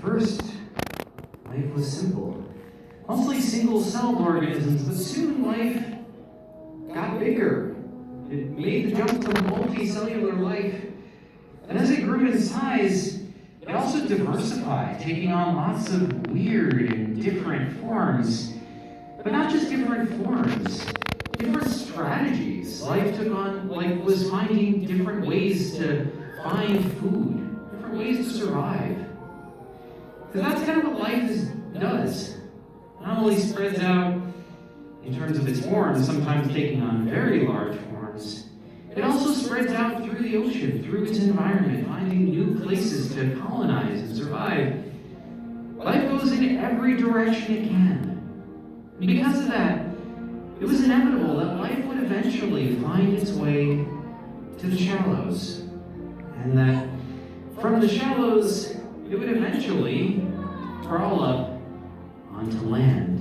first, life was simple. Mostly single-celled organisms, but soon life got bigger. It made the jump to multicellular life. And as it grew in size, it also diversified, taking on lots of weird and different forms. But not just different forms, different strategies. Life took on, was finding different ways to find food, different ways to survive. Because that's kind of what life does. Not only spreads out in terms of its forms, sometimes taking on very large forms, it also spreads out through the ocean, through its environment, finding new places to colonize and survive. Life goes in every direction it can. And because of that, it was inevitable that life would eventually find its way to the shallows. And that from the shallows, it would eventually crawl up onto land.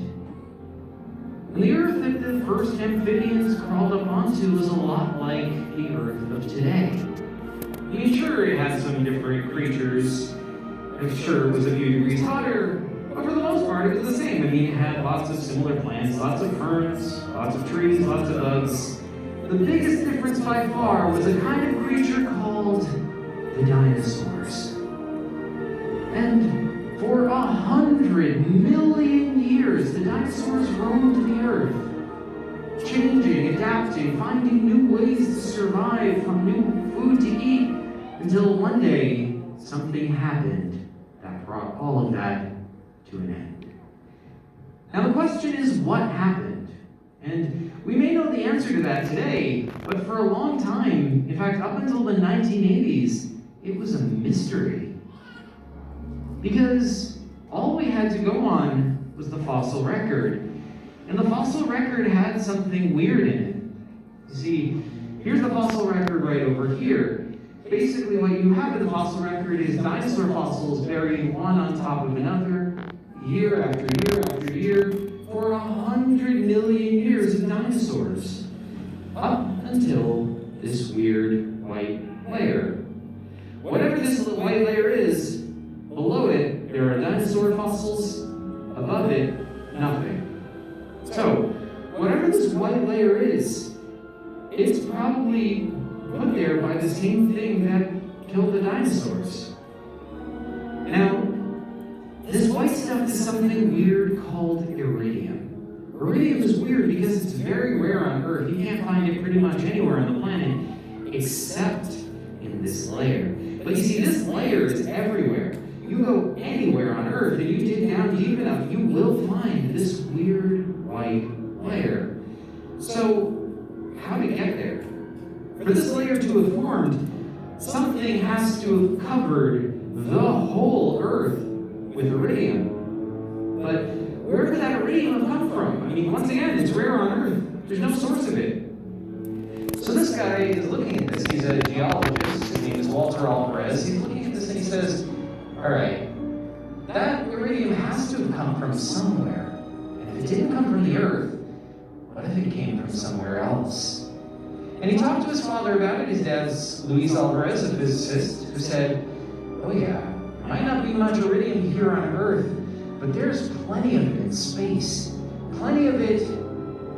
And the Earth that the first amphibians crawled up onto was a lot like the Earth of today. I mean, sure, it had some different creatures. I'm sure it was a few degrees hotter, but for the most part, it was the same. I mean, it had lots of similar plants, lots of ferns, lots of trees, lots of bugs. The biggest difference by far was a kind of creature called the dinosaurs. And for 100 million years, the dinosaurs roamed the Earth, changing, adapting, finding new ways to survive, new food to eat, until one day, something happened that brought all of that to an end. Now the question is, what happened? And we may know the answer to that today, but for a long time, in fact, up until the 1980s, it was a mystery. Because all we had to go on was the fossil record. And the fossil record had something weird in it. You see, here's the fossil record right over here. Basically, what you have in the fossil record is dinosaur fossils buried one on top of another, year after year after year, for 100 million years of dinosaurs, up until this weird white layer. Whatever this white layer is, below it, there are dinosaur fossils, above it, nothing. So, whatever this white layer is, it's probably put there by the same thing that killed the dinosaurs. Now, this white stuff is something weird called iridium. Iridium is weird because it's very rare on Earth. You can't find it pretty much anywhere on the planet except in this layer. But you see, this layer is everywhere. You go anywhere on Earth and you dig down deep enough, you will find this weird white layer. So, how did it get there? For this layer to have formed, something has to have covered the whole Earth with iridium. But where could that iridium have come from? I mean, once again, it's rare on Earth. There's no source of it. So this guy is looking at this. He's a geologist. His name is Walter Alvarez. He's looking at this and he says, all right, that iridium has to have come from somewhere. And if it didn't come from the Earth, what if it came from somewhere else? And he talked to his father about it. His dad's Luis Alvarez, a physicist, who said, oh yeah, there might not be much iridium here on Earth, but there's plenty of it in space. Plenty of it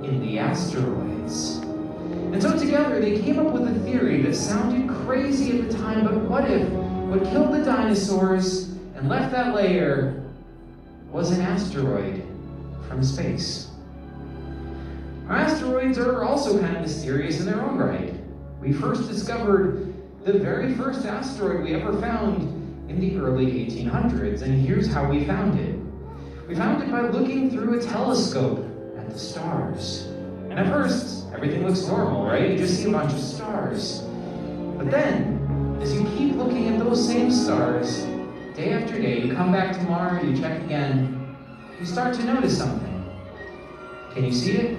in the asteroids. And so together they came up with a theory that sounded crazy at the time, but what if what killed the dinosaurs and left that layer was an asteroid from space? Our asteroids are also kind of mysterious in their own right. We first discovered the very first asteroid we ever found in the early 1800s, and here's how we found it. We found it by looking through a telescope at the stars. And at first, everything looks normal, right? You just see a bunch of stars. But then, as you keep looking at those same stars, day after day, you come back tomorrow, you check again, you start to notice something. Can you see it?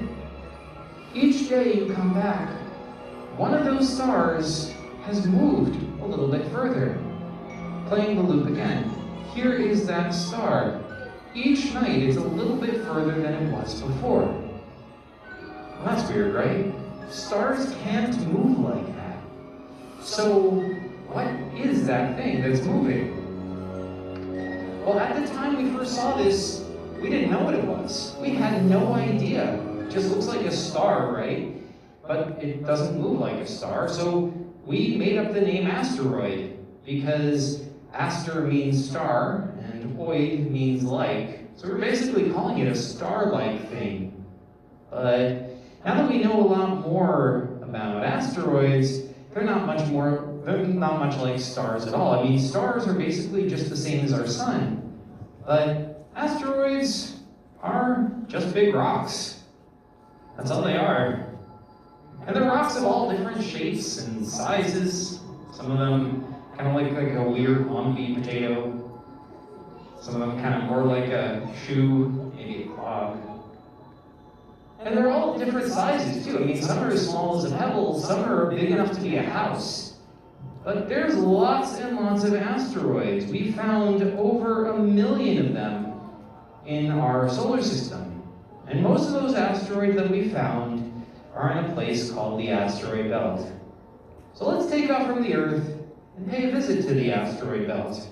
Each day you come back, one of those stars has moved a little bit further. Playing the loop again. Here is that star. Each night it's a little bit further than it was before. Well, that's weird, right? Stars can't move like that. So, what is that thing that's moving? Well, at the time we first saw this, we didn't know what it was. We had no idea. It just looks like a star, right? But it doesn't move like a star, so we made up the name asteroid, because aster means star, and oid means like. So we're basically calling it a star-like thing. But now that we know a lot more about asteroids, they're not much like stars at all. I mean, stars are basically just the same as our sun. But asteroids are just big rocks. That's all they are. And they're rocks of all different shapes and sizes. Some of them kind of like a weird lumpy potato. Some of them kind of more like a shoe, maybe a clog. And they're all different sizes too. I mean, some are as small as a pebble, some are big enough to be a house. But there's lots and lots of asteroids. We found over 1 million of them in our solar system. And most of those asteroids that we found are in a place called the asteroid belt. So let's take off from the Earth and pay a visit to the asteroid belt.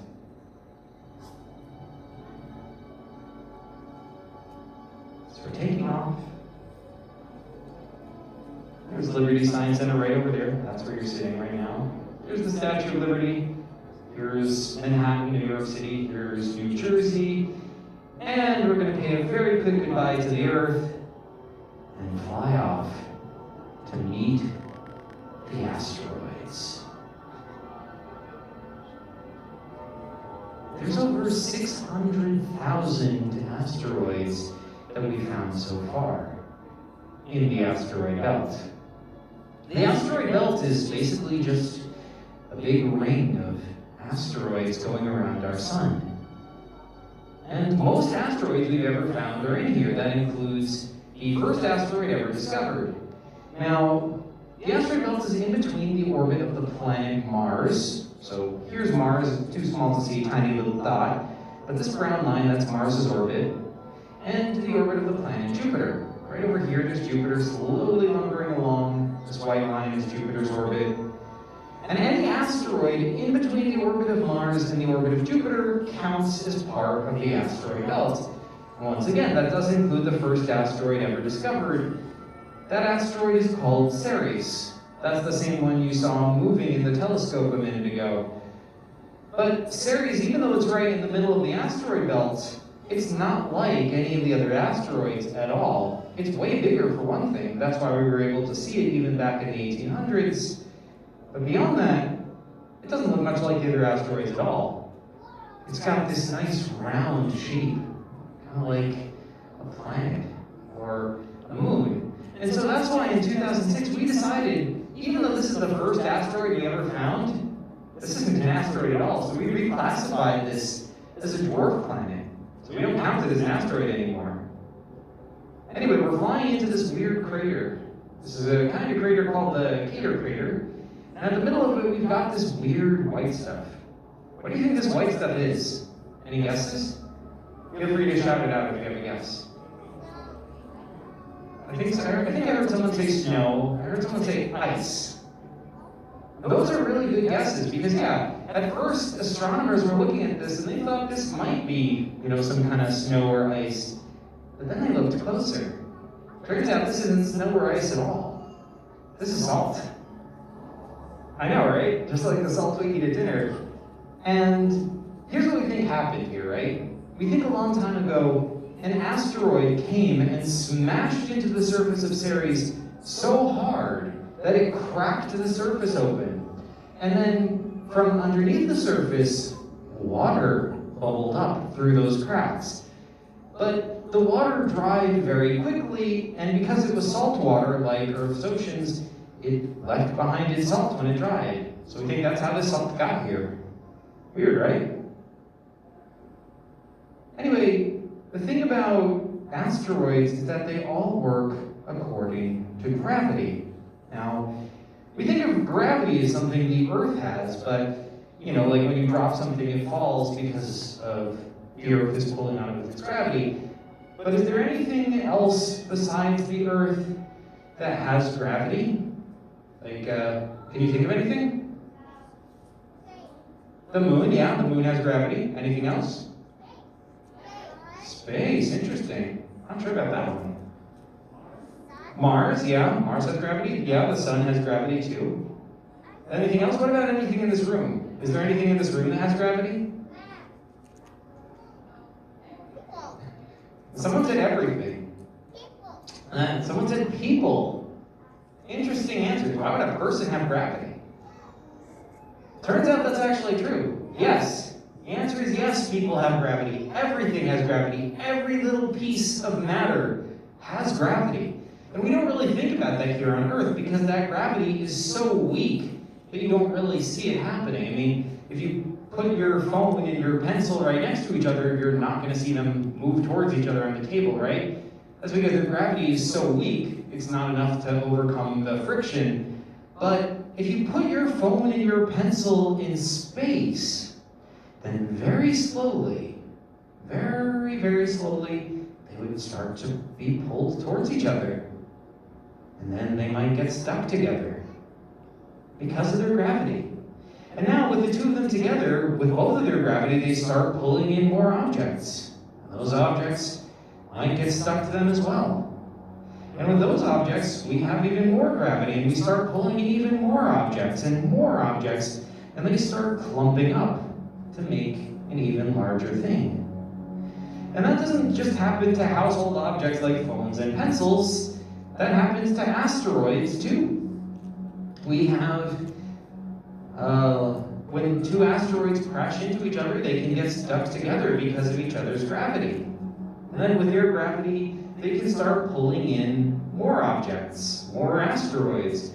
So we're taking off. There's Liberty Science Center right over there. That's where you're sitting right now. Here's the Statue of Liberty. Here's Manhattan, New York City. Here's New Jersey. And we're going to pay a very quick goodbye to the Earth and fly off to meet the asteroids. There's over 600,000 asteroids that we found so far in the asteroid belt. The asteroid belt is basically just a big ring of asteroids going around our sun. And most asteroids we've ever found are in here. That includes the first asteroid ever discovered. Now, the asteroid belt is in between the orbit of the planet Mars. So here's Mars, too small to see, tiny little dot. But this brown line, that's Mars's orbit. And the orbit of the planet Jupiter. Right over here, there's Jupiter slowly lumbering along. This white line is Jupiter's orbit. And any asteroid in between the orbit of Mars and the orbit of Jupiter counts as part of the asteroid belt. And once again, that does include the first asteroid ever discovered. That asteroid is called Ceres. That's the same one you saw moving in the telescope a minute ago. But Ceres, even though it's right in the middle of the asteroid belt, it's not like any of the other asteroids at all. It's way bigger for one thing. That's why we were able to see it even back in the 1800s. But beyond that, it doesn't look much like the other asteroids at all. It's got this nice round shape, kind of like a planet or a moon. And so that's why in 2006 we decided, even though this is the first asteroid we ever found, this isn't an asteroid at all. So we reclassified this as a dwarf planet. So we don't count it as an asteroid anymore. Anyway, we're flying into this weird crater. This is a kind of crater called the Cater crater. And at the middle of it, we've got this weird white stuff. What do you think this white stuff is? Any guesses? Feel free to shout it out if you have a guess. I think I heard someone say snow. I heard someone say ice. Those are really good guesses because, yeah, at first astronomers were looking at this and they thought this might be, some kind of snow or ice. But then they looked closer. Turns out this isn't snow or ice at all. This is salt. I know, right? Just like the salt we eat at dinner. And here's what we think happened here, right? We think a long time ago, an asteroid came and smashed into the surface of Ceres so hard that it cracked the surface open. And then from underneath the surface, water bubbled up through those cracks. But the water dried very quickly, and because it was salt water, like Earth's oceans, it left behind its salt when it dried. So we think that's how this salt got here. Weird, right? Anyway, the thing about asteroids is that they all work according to gravity. Now, we think of gravity as something the Earth has, but, like when you drop something, it falls because of the Earth is pulling on it with its gravity. But is there anything else besides the Earth that has gravity? Like, can you think of anything? The moon, yeah, the moon has gravity. Anything else? Space, interesting. Not sure about that one. Mars, yeah, Mars has gravity. Yeah, the sun has gravity too. Anything else? What about anything in this room? Is there anything in this room that has gravity? Someone said everything. Someone said people. Interesting answer. Why would a person have gravity? Turns out that's actually true. Yes. The answer is yes, people have gravity. Everything has gravity. Every little piece of matter has gravity. And we don't really think about that here on Earth because that gravity is so weak that you don't really see it happening. I mean, if you put your phone and your pencil right next to each other, you're not going to see them move towards each other on the table, right? That's because their gravity is so weak, it's not enough to overcome the friction. But if you put your phone and your pencil in space, then very slowly, very, very slowly, they would start to be pulled towards each other. And then they might get stuck together because of their gravity. And now with the two of them together, with both of their gravity, they start pulling in more objects. And those objects might get stuck to them as well. And with those objects, we have even more gravity, and we start pulling in even more objects, and they start clumping up to make an even larger thing. And that doesn't just happen to household objects like phones and pencils, that happens to asteroids too. We have, when two asteroids crash into each other, they can get stuck together because of each other's gravity. And then with their gravity, they can start pulling in more objects, more asteroids,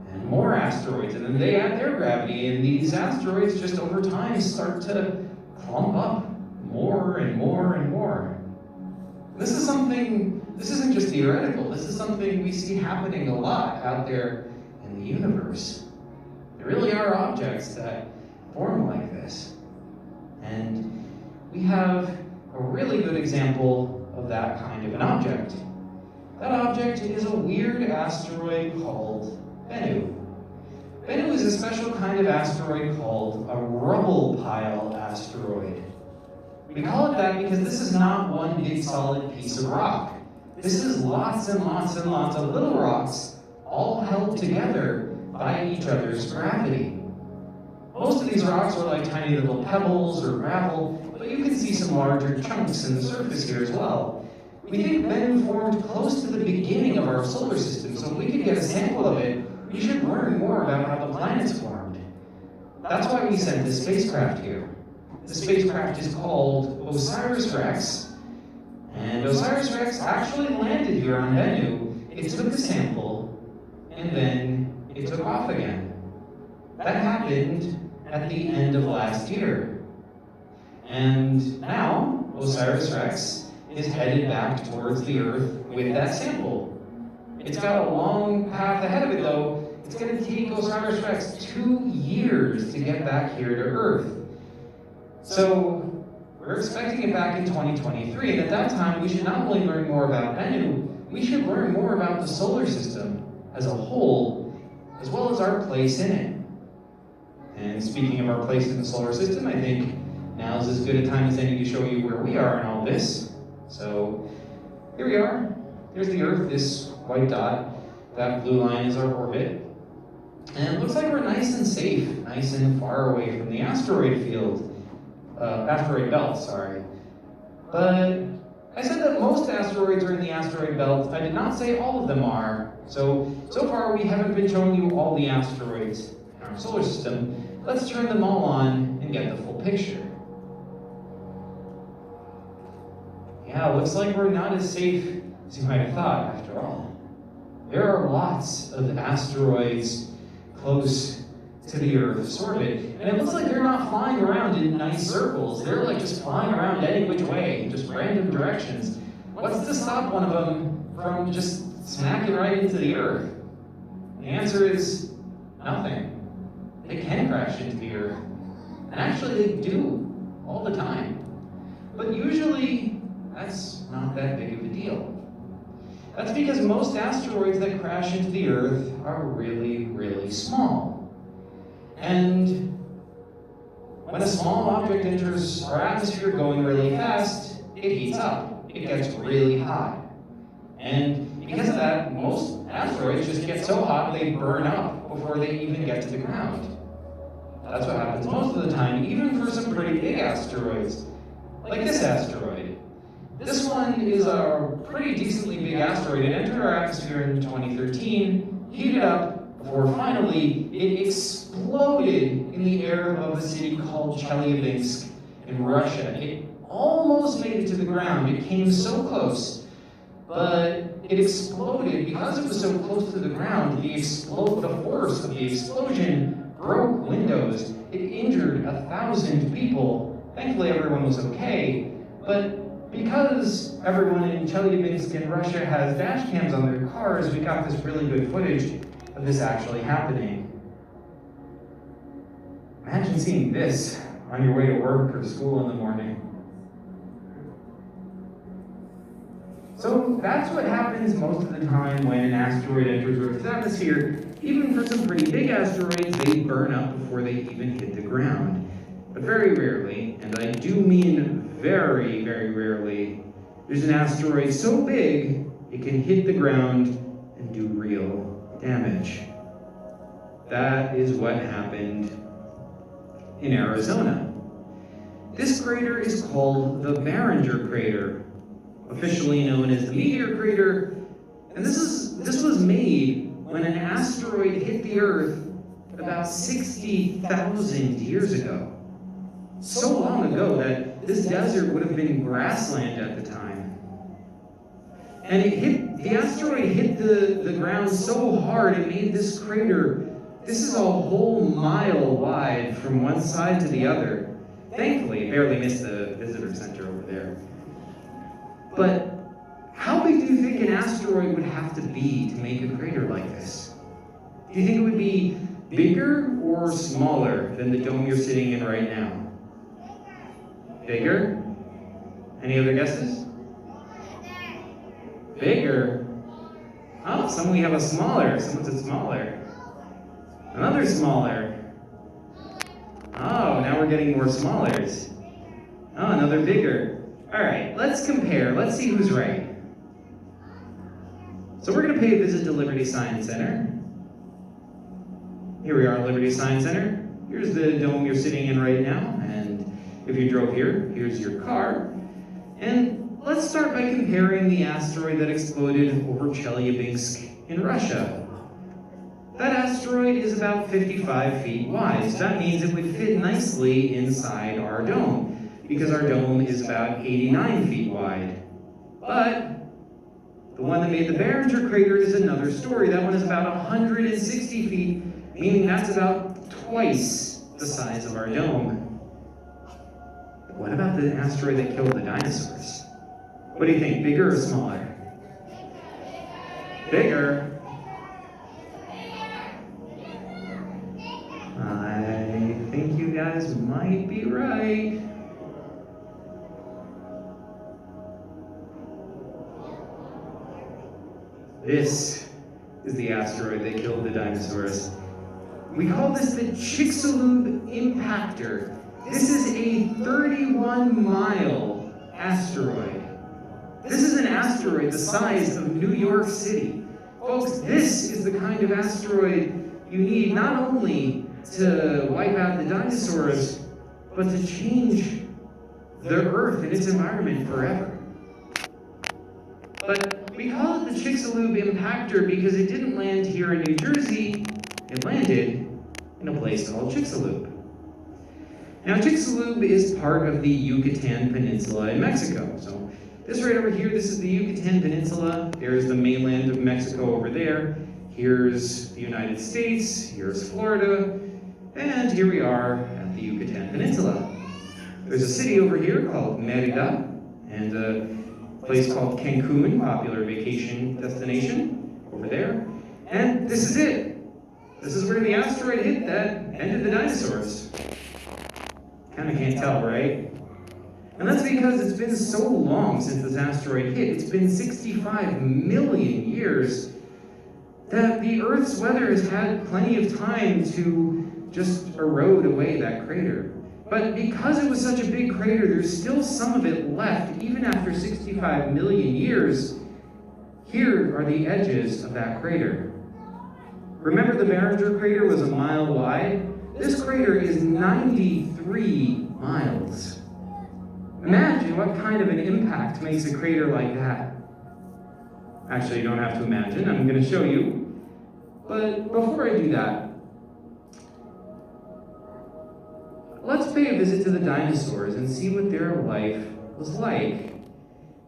and then they add their gravity, and these asteroids just over time start to clump up more and more and more. This isn't just theoretical, this is something we see happening a lot out there in the universe. There really are objects that form like this. And we have a really good example of that kind of an object. That object is a weird asteroid called Bennu. Bennu is a special kind of asteroid called a rubble pile asteroid. We call it that because this is not one big solid piece of rock. This is lots and lots and lots of little rocks all held together by each other's gravity. Most of these rocks are like tiny little pebbles or gravel, but you can see some larger chunks in the surface here as well. We think Bennu formed close to the beginning of our solar system, so if we could get a sample of it, we should learn more about how the planets formed. That's why we sent this spacecraft here. The spacecraft is called OSIRIS-REx, and OSIRIS-REx actually landed here on Bennu. It took a sample, and then it took off again. That happened at the end of last year. And now, OSIRIS-REx is headed back towards the Earth with that sample. It's got a long path ahead of it though. It's going to take OSIRIS-REx 2 years to get back here to Earth. So we're expecting it back in 2023, and at that time we should not only learn more about Bennu, we should learn more about the solar system as a whole, as well as our place in it. And speaking of our place in the solar system, I think now's as good a time as any to show you where we are in all this. So here we are. Here's the Earth, this white dot. That blue line is our orbit. And it looks like we're nice and safe, nice and far away from the asteroid belt, sorry. But I said that most asteroids are in the asteroid belt. I did not say all of them are. So far we haven't been showing you all the asteroids in our solar system. Let's turn them all on and get the full picture. Yeah, looks like we're not as safe as you might have thought, after all. There are lots of asteroids close to the Earth's orbit, and it looks like they're not flying around in nice circles. They're like just flying around any which way, just random directions. What's to stop one of them from just smacking right into the Earth? The answer is nothing. They can crash into the Earth, and actually they do all the time. But usually, that's not that big of a deal. That's because most asteroids that crash into the Earth are really, really small. And when a small object enters our atmosphere going really fast, it heats up. It gets really hot. And because of that, most asteroids just get so hot they burn up before they even get to the ground. That's what happens most of the time, even for some pretty big asteroids, like this asteroid. This one is a pretty decently big asteroid. It entered our atmosphere in 2013, heated up, before finally it exploded in the air above a city called Chelyabinsk in Russia. It almost made it to the ground. It came so close, but it exploded. Because it was so close to the ground, the force of the explosion broke windows. It injured 1,000 people. Thankfully, everyone was okay, but because everyone in Chelyabinsk in Russia has dash cams on their cars, we got this really good footage of this actually happening. Imagine seeing this on your way to work or school in the morning. So that's what happens most of the time when an asteroid enters Earth's atmosphere. Even for some pretty big asteroids, they burn up before they even hit the ground. But very rarely, and I do mean very, very rarely, there's an asteroid so big it can hit the ground and do real damage. That is what happened in Arizona. This crater is called the Barringer crater, officially known as the meteor crater, and this was made when an asteroid hit the Earth about 60,000 years ago. So long ago that this desert would have been grassland at the time. And the asteroid hit the ground so hard it made this crater. This is a whole mile wide from one side to the other. Thankfully, it barely missed the visitor center over there. But how big do you think an asteroid would have to be to make a crater like this? Do you think it would be bigger or smaller than the dome you're sitting in right now? Bigger? Any other guesses? Bigger? Oh, some we have a smaller. Someone said smaller. Another smaller. Oh, now we're getting more smallers. Oh, another bigger. All right, let's compare. Let's see who's right. So we're going to pay a visit to Liberty Science Center. Here we are at Liberty Science Center. Here's the dome you're sitting in right now. And if you drove here, here's your car. And let's start by comparing the asteroid that exploded over Chelyabinsk in Russia. That asteroid is about 55 feet wide, so that means it would fit nicely inside our dome, because our dome is about 89 feet wide. But the one that made the Barringer crater is another story. That one is about 160 feet, meaning that's about twice the size of our dome. But what about the asteroid that killed the dinosaurs? What do you think, bigger or smaller? Bigger? I think you guys might be right. This is the asteroid that killed the dinosaurs. We call this the Chicxulub impactor. This is a 31-mile asteroid. This is an asteroid the size of New York City. Folks, this is the kind of asteroid you need not only to wipe out the dinosaurs, but to change the Earth and its environment forever. But we call it the Chicxulub impactor because it didn't land here in New Jersey, it landed in a place called Chicxulub. Now, Chicxulub is part of the Yucatan Peninsula in Mexico. So this right over here, this is the Yucatan Peninsula. There's the mainland of Mexico over there. Here's the United States, here's Florida, and here we are at the Yucatan Peninsula. There's a city over here called Merida, and a place called Cancun, popular vacation destination over there. And this is it. This is where the asteroid hit that ended the dinosaurs. Kind of can't tell, right? And that's because it's been so long since this asteroid hit. It's been 65 million years that the Earth's weather has had plenty of time to just erode away that crater. But because it was such a big crater, there's still some of it left, even after 65 million years. Here are the edges of that crater. Remember the Barringer crater was a mile wide? This crater is 93 miles. Imagine what kind of an impact makes a crater like that. Actually, you don't have to imagine. I'm going to show you. But before I do that, let's pay a visit to the dinosaurs and see what their life was like.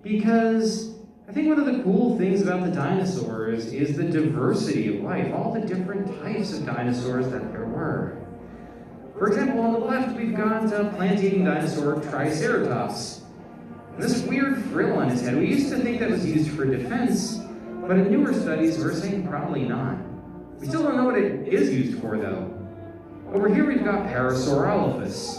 Because I think one of the cool things about the dinosaurs is the diversity of life, all the different types of dinosaurs that there were. For example, on the left, we've got a plant-eating dinosaur, Triceratops. And this weird frill on his head, we used to think that was used for defense, but in newer studies, we're saying probably not. We still don't know what it is used for, though. Over here, we've got Parasaurolophus,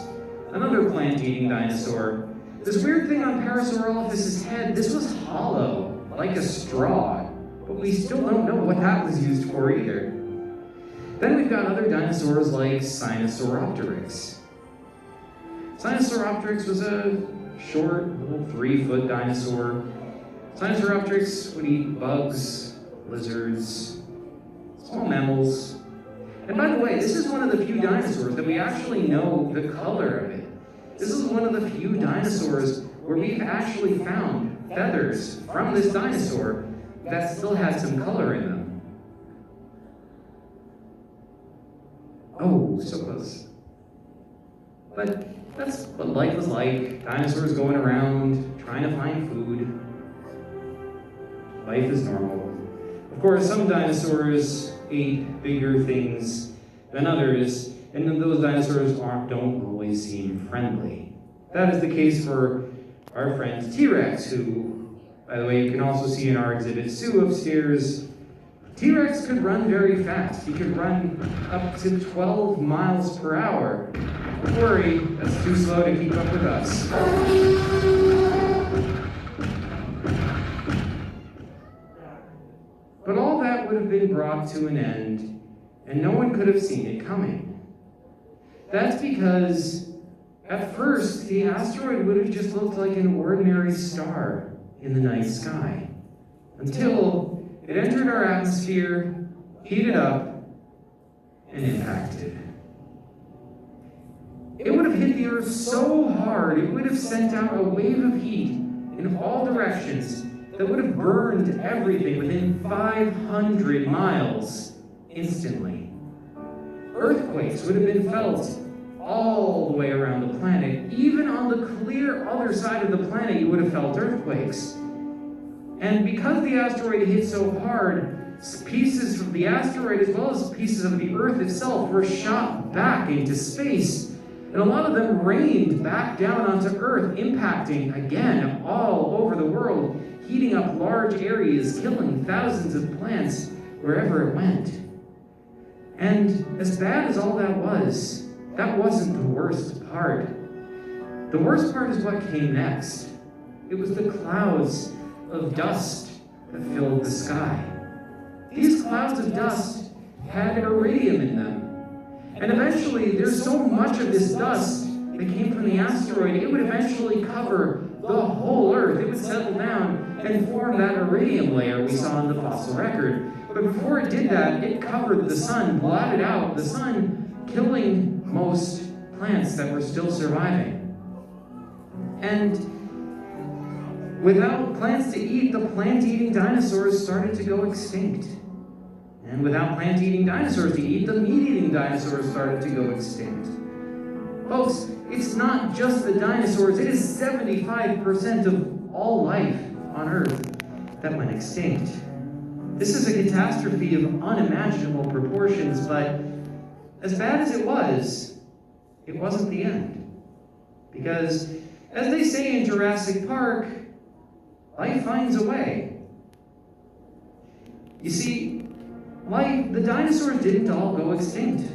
another plant-eating dinosaur. This weird thing on Parasaurolophus' head, this was hollow, like a straw, but we still don't know what that was used for either. Then we've got other dinosaurs like Sinosauropteryx. Sinosauropteryx was a short, little 3-foot dinosaur. Sinosauropteryx would eat bugs, lizards, small mammals. And by the way, this is one of the few dinosaurs that we actually know the color of it. This is one of the few dinosaurs where we've actually found feathers from this dinosaur that still had some color in them. Oh, so close. But that's what life was like. Dinosaurs going around, trying to find food. Life is normal. Of course, some dinosaurs ate bigger things than others, and those dinosaurs don't always seem friendly. That is the case for our friend T-Rex, who, by the way, you can also see in our exhibit Sue upstairs. T-Rex could run very fast. He could run up to 12 miles per hour. Don't worry, that's too slow to keep up with us. But all that would have been brought to an end, and no one could have seen it coming. That's because, at first, the asteroid would have just looked like an ordinary star in the night sky, until it entered our atmosphere, heated up, and impacted. It would have hit the Earth so hard, it would have sent out a wave of heat in all directions that would have burned everything within 500 miles instantly. Earthquakes would have been felt all the way around the planet. Even on the clear other side of the planet, you would have felt earthquakes. And because the asteroid hit so hard, pieces from the asteroid as well as pieces of the Earth itself were shot back into space. And a lot of them rained back down onto Earth, impacting, again, all over the world, heating up large areas, killing thousands of plants wherever it went. And as bad as all that was, that wasn't the worst part. The worst part is what came next. It was the clouds of dust that filled the sky. These clouds of dust had iridium in them. And eventually, there's so much of this dust that came from the asteroid, it would eventually cover the whole Earth. It would settle down and form that iridium layer we saw in the fossil record. But before it did that, it covered the sun, blotted out the sun, killing most plants that were still surviving. And without plants to eat, the plant-eating dinosaurs started to go extinct. And without plant-eating dinosaurs to eat, the meat-eating dinosaurs started to go extinct. Folks, it's not just the dinosaurs, it is 75% of all life on Earth that went extinct. This is a catastrophe of unimaginable proportions, but as bad as it wasn't the end. Because, as they say in Jurassic Park, life finds a way. You see, the dinosaurs didn't all go extinct.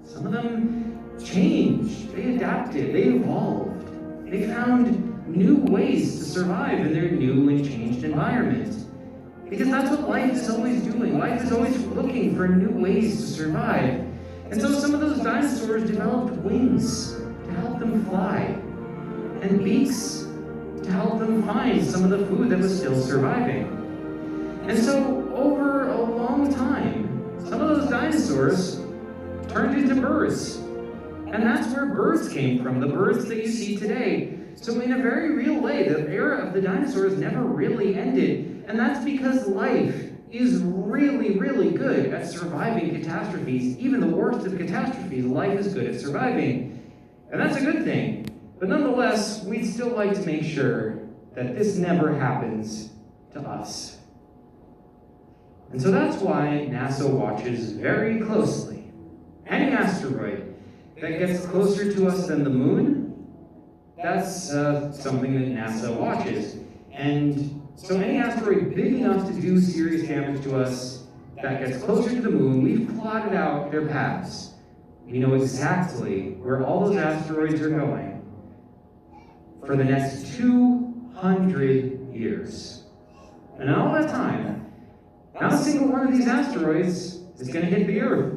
Some of them changed, they adapted, they evolved. They found new ways to survive in their new and changed environment. Because that's what life is always doing. Life is always looking for new ways to survive. And so some of those dinosaurs developed wings to help them fly, and beaks to help them find some of the food that was still surviving. And so, over a long time, some of those dinosaurs turned into birds. And that's where birds came from, the birds that you see today. So in a very real way, the era of the dinosaurs never really ended. And that's because life is really, really good at surviving catastrophes. Even the worst of catastrophes, life is good at surviving. And that's a good thing. But nonetheless, we'd still like to make sure that this never happens to us. And so that's why NASA watches very closely. Any asteroid that gets closer to us than the moon, that's something that NASA watches. And so any asteroid big enough to do serious damage to us that gets closer to the moon, we've plotted out their paths. We know exactly where all those asteroids are going for the next 200 years. And in all that time, not a single one of these asteroids is going to hit the Earth.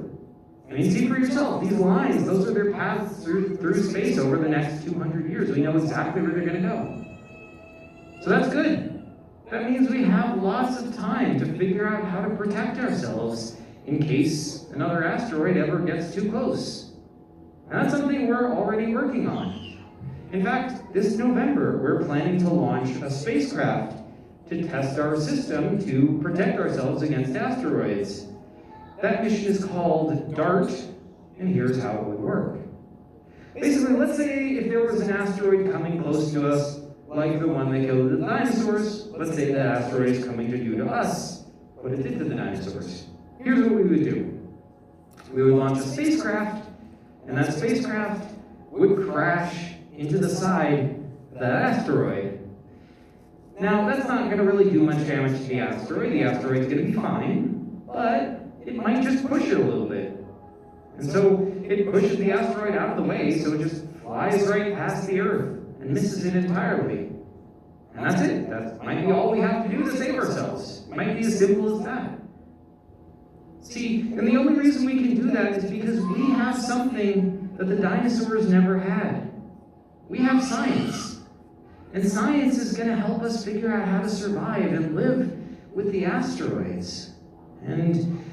I mean, see for yourself, these lines, those are their paths through space over the next 200 years. We know exactly where they're going to go. So that's good. That means we have lots of time to figure out how to protect ourselves in case another asteroid ever gets too close. And that's something we're already working on. In fact, this November, we're planning to launch a spacecraft to test our system to protect ourselves against asteroids. That mission is called DART, and here's how it would work. Basically, let's say if there was an asteroid coming close to us, like the one that killed the dinosaurs, let's say that asteroid is coming to do to us what it did to the dinosaurs. Here's what we would do. We would launch a spacecraft, and that spacecraft would crash into the side of that asteroid. Now, that's not going to really do much damage to the asteroid. The asteroid's going to be fine, but it might just push it a little bit. And so it pushes the asteroid out of the way, so it just flies right past the Earth and misses it entirely. And that's it. That might be all we have to do to save ourselves. It might be as simple as that. See, and the only reason we can do that is because we have something that the dinosaurs never had. We have science. And science is going to help us figure out how to survive and live with the asteroids. And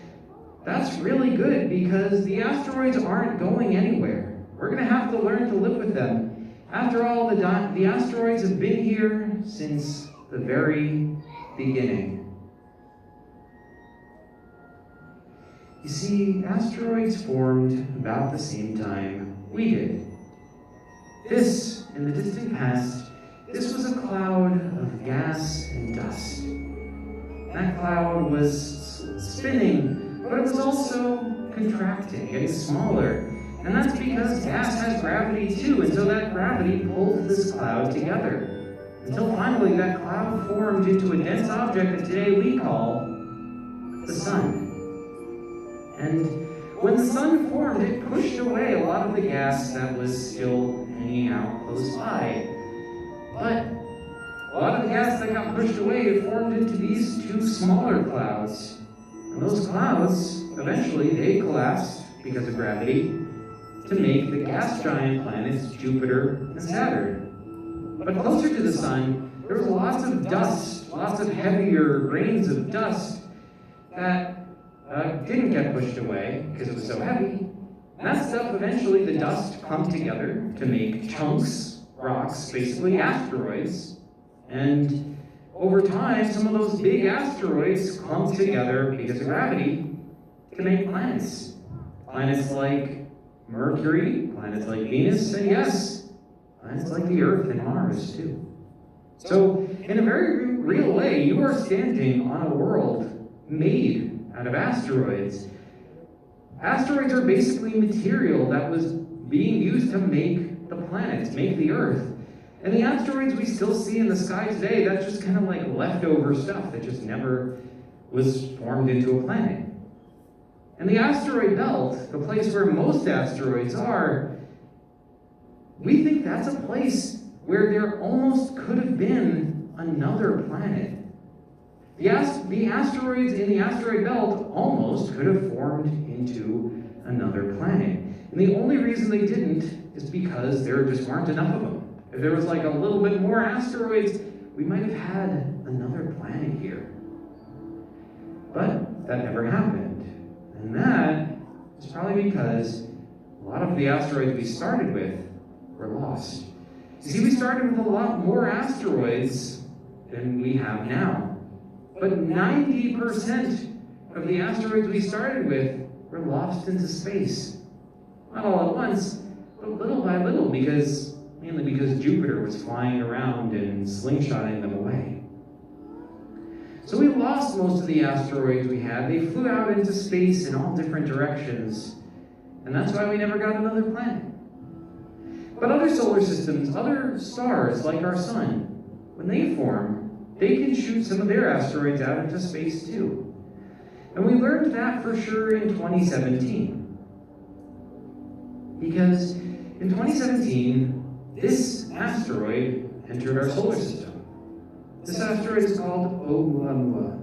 that's really good because the asteroids aren't going anywhere. We're going to have to learn to live with them. After all, the asteroids have been here since the very beginning. You see, asteroids formed about the same time we did. This, in the distant past, this was a cloud of gas and dust. That cloud was spinning, but it was also contracting, getting smaller. And that's because gas has gravity too, and so that gravity pulled this cloud together. Until finally that cloud formed into a dense object that today we call the sun. And when the sun formed, it pushed away a lot of the gas that was still hanging out close by. But a lot of the gas that got pushed away, it formed into these two smaller clouds. And those clouds, eventually, they collapsed because of gravity to make the gas giant planets Jupiter and Saturn. But closer to the sun, there was lots of dust, lots of heavier grains of dust that didn't get pushed away because it was so heavy. And that stuff, eventually, the dust clumped together to make chunks, rocks, basically asteroids. And over time, some of those big asteroids clumped together because of gravity to make planets. Planets like Mercury, planets like Venus, and yes, planets like the Earth and Mars, too. So, in a very real way, you are standing on a world made out of asteroids. Asteroids are basically material that was being used to make the planets, make the Earth. And the asteroids we still see in the sky today, that's just kind of like leftover stuff that just never was formed into a planet. And the asteroid belt, the place where most asteroids are, we think that's a place where there almost could have been another planet. The asteroids in the asteroid belt almost could have formed into another planet. And the only reason they didn't is because there just weren't enough of them. If there was like a little bit more asteroids, we might have had another planet here. But that never happened. And that is probably because a lot of the asteroids we started with were lost. You see, we started with a lot more asteroids than we have now. But 90% of the asteroids we started with were lost into space. Not all at once, but little by little, mainly because Jupiter was flying around and slingshotting them away. So we lost most of the asteroids we had. They flew out into space in all different directions, and that's why we never got another planet. But other solar systems, other stars like our sun, when they form, they can shoot some of their asteroids out into space too. And we learned that for sure in 2017. Because in 2017, this asteroid entered our solar system. This asteroid is called Oumuamua.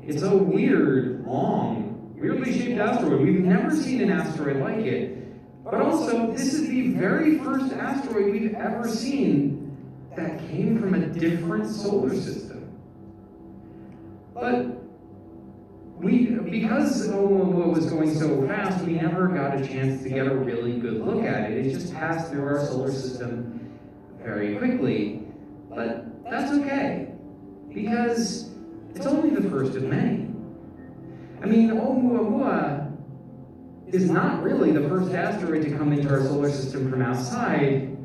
It's a weird, long, weirdly shaped asteroid. We've never seen an asteroid like it. But also, this is the very first asteroid we've ever seen that came from a different solar system. But because Oumuamua was going so fast, we never got a chance to get a really good look at it. It just passed through our solar system very quickly. But that's okay, because it's only the first of many. I mean, Oumuamua is not really the first asteroid to come into our solar system from outside.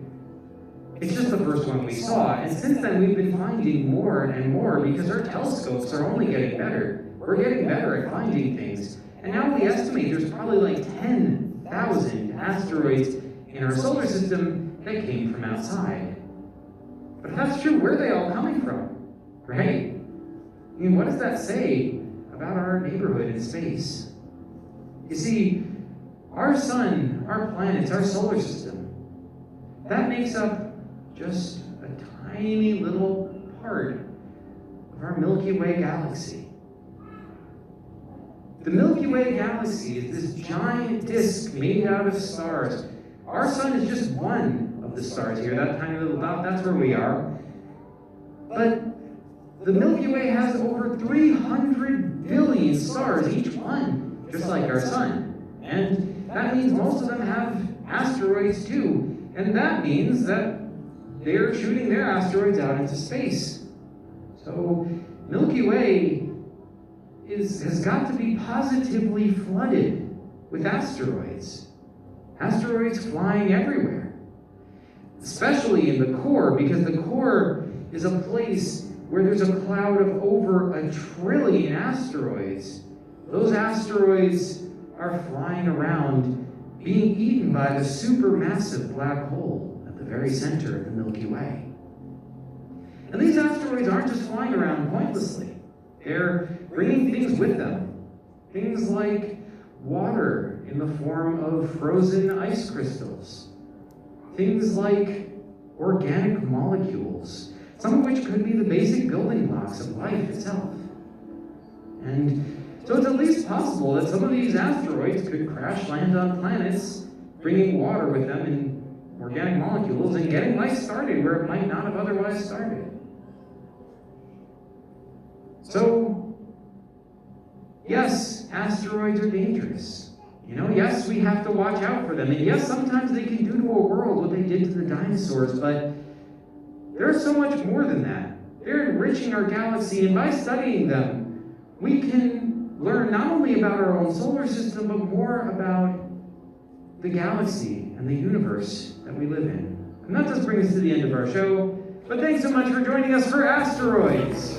It's just the first one we saw. And since then, we've been finding more and more because our telescopes are only getting better. We're getting better at finding things. And now we estimate there's probably like 10,000 asteroids in our solar system that came from outside. But if that's true, where are they all coming from? Right? I mean, what does that say about our neighborhood in space? You see, our sun, our planets, our solar system, that makes up just a tiny little part of our Milky Way galaxy. The Milky Way galaxy is this giant disk made out of stars. Our sun is just one of the stars here, that tiny little dot, that's where we are. But the Milky Way has over 300 billion stars, each one, just like our sun. And that means most of them have asteroids too. And that means that they're shooting their asteroids out into space. So Milky Way has got to be positively flooded with asteroids. Asteroids flying everywhere. Especially in the core, because the core is a place where there's a cloud of over 1 trillion asteroids. Those asteroids are flying around, being eaten by the supermassive black hole at the very center of the Milky Way. And these asteroids aren't just flying around pointlessly. They're bringing things with them. Things like water in the form of frozen ice crystals. Things like organic molecules, some of which could be the basic building blocks of life itself. And so it's at least possible that some of these asteroids could crash land on planets, bringing water with them and organic molecules and getting life started where it might not have otherwise started. So, yes, asteroids are dangerous. Yes, we have to watch out for them. And yes, sometimes they can do to a world what they did to the dinosaurs, but there's so much more than that. They're enriching our galaxy, and by studying them, we can learn not only about our own solar system, but more about the galaxy and the universe that we live in. And that does bring us to the end of our show, but thanks so much for joining us for Asteroids.